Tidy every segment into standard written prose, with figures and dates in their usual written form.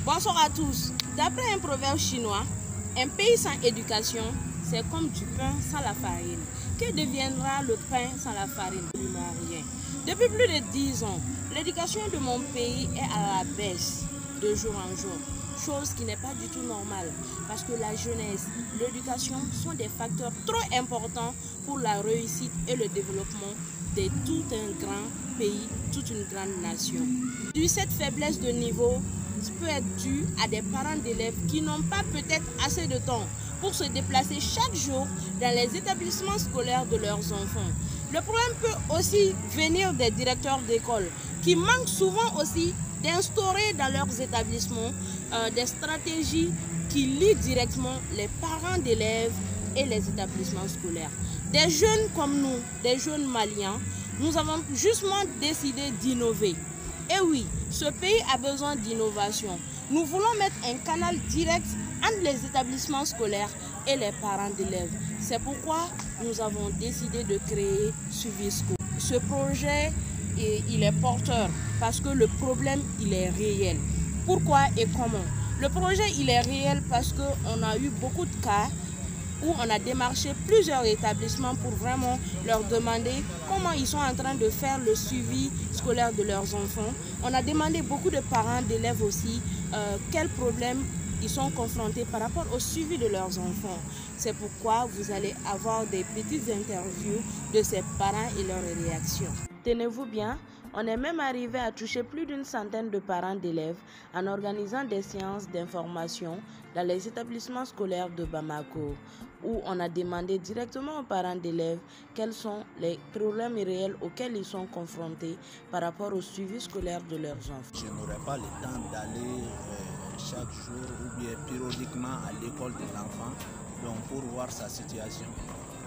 Bonsoir à tous. D'après un proverbe chinois, un pays sans éducation, c'est comme du pain sans la farine. Que deviendra le pain sans la farine? Rien. Depuis plus de 10 ans, l'éducation de mon pays est à la baisse de jour en jour. Chose qui n'est pas du tout normale parce que la jeunesse, l'éducation sont des facteurs trop importants pour la réussite et le développement de tout un grand pays, toute une grande nation. Cette faiblesse de niveau peut être due à des parents d'élèves qui n'ont pas peut-être assez de temps pour se déplacer chaque jour dans les établissements scolaires de leurs enfants. Le problème peut aussi venir des directeurs d'école qui manquent souvent aussi d'instaurer dans leurs établissements des stratégies qui lient directement les parents d'élèves et les établissements scolaires. Des jeunes comme nous, des jeunes Maliens, nous avons justement décidé d'innover. Et oui, ce pays a besoin d'innovation. Nous voulons mettre un canal direct entre les établissements scolaires et les parents d'élèves. C'est pourquoi nous avons décidé de créer Suivisco. Ce projet, il est porteur parce que le problème, il est réel. Pourquoi et comment? Le projet, il est réel parce qu'on a eu beaucoup de cas où on a démarché plusieurs établissements pour vraiment leur demander comment ils sont en train de faire le suivi scolaire de leurs enfants. On a demandé beaucoup de parents d'élèves aussi quels problèmes ils sont confrontés par rapport au suivi de leurs enfants. C'est pourquoi vous allez avoir des petites interviews de ces parents et leurs réactions. Tenez-vous bien, on est même arrivé à toucher plus d'une centaine de parents d'élèves en organisant des séances d'information dans les établissements scolaires de Bamako, où on a demandé directement aux parents d'élèves quels sont les problèmes réels auxquels ils sont confrontés par rapport au suivi scolaire de leurs enfants. Je n'aurai pas le temps d'aller chaque jour ou bien périodiquement à l'école de l'enfant pour voir sa situation.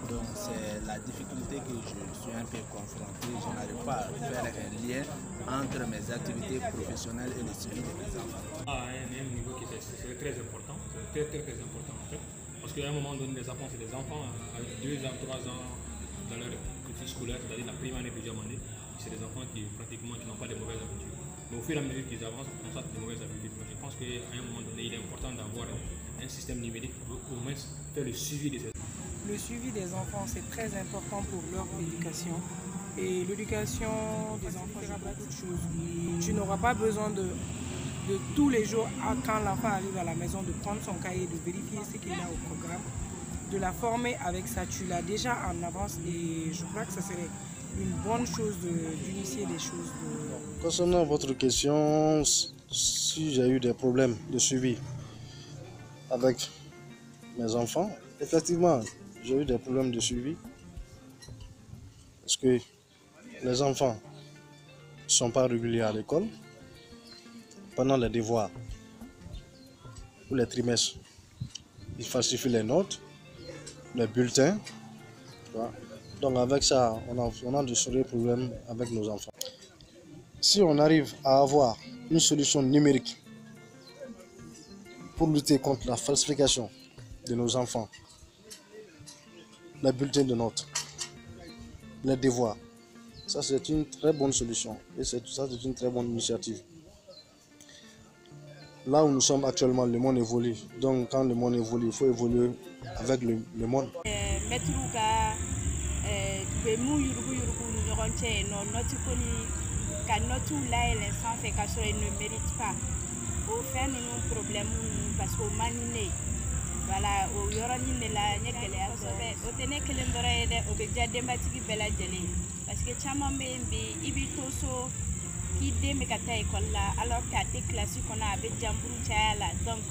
Donc c'est la difficulté que je suis un peu confronté. Je n'arrive pas à faire un lien entre mes activités professionnelles et le suivi des enfants. À un niveau qui est très important, très important en fait. Parce qu'à un moment donné, les enfants, c'est des enfants à 2 ans, 3 ans dans leur culture scolaire, c'est-à-dire la première année, deuxième année. C'est des enfants qui pratiquement qui n'ont pas de mauvaises habitudes. Mais au fur et à mesure qu'ils avancent, on constate de mauvaises habitudes. Je pense qu'à un moment donné, il est important d'avoir un système numérique pour au moins faire le suivi de ces enfants. Le suivi des enfants, c'est très important pour leur éducation. Et l'éducation des enfants, il y a beaucoup de choses. Tu n'auras pas besoin de tous les jours, quand l'enfant arrive à la maison, de prendre son cahier, de vérifier ce qu'il a au programme, de la former avec ça. Tu l'as déjà en avance et je crois que ça serait une bonne chose d'initier des choses. Concernant votre question, si j'ai eu des problèmes de suivi avec mes enfants, effectivement, j'ai eu des problèmes de suivi parce que les enfants ne sont pas réguliers à l'école. Pendant les devoirs ou les trimestres, ils falsifient les notes, les bulletins. Donc avec ça, on a de sérieux problèmes avec nos enfants. Si on arrive à avoir une solution numérique pour lutter contre la falsification de nos enfants, les bulletins de notes, les devoirs, ça c'est une très bonne solution et ça c'est une très bonne initiative. Là où nous sommes actuellement, le monde évolue. Donc quand le monde évolue, il faut évoluer avec le monde. Voilà, au yoroni ne la nyekele asobe o tene kelen dora yede o be jadde mbatigi bela jele parce que chama mbembe ibi toso ki dembe kata école là alors que te classe qu'on a be jamburu chala donc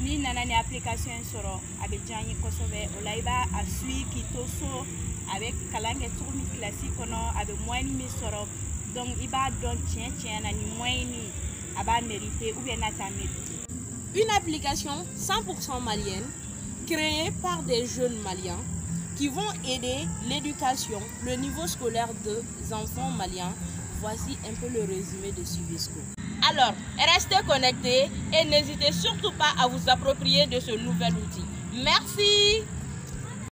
ni nana ni application soro abe janyi kosobe o laiba a sui ki toso avec kalange tourni classique qu'on a abe moini mi soro donc iba don tien na ni moini aba mérité ou bien ata mérité. Une application 100% malienne créée par des jeunes maliens qui vont aider l'éducation, le niveau scolaire des enfants maliens. Voici un peu le résumé de Suivisco. Alors, restez connectés et n'hésitez surtout pas à vous approprier de ce nouvel outil. Merci!